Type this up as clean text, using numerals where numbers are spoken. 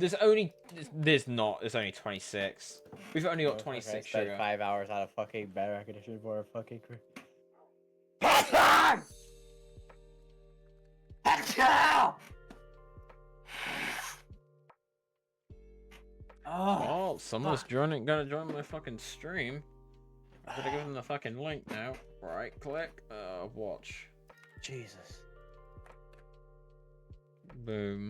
There's not. There's only 26. We've only got 26 I spent sugar. 5 hours on a fucking bear recognition for a fucking crew. Well, someone's gonna join my fucking stream. I'm gonna give them the fucking link now. Right click, watch. Jesus. Boom.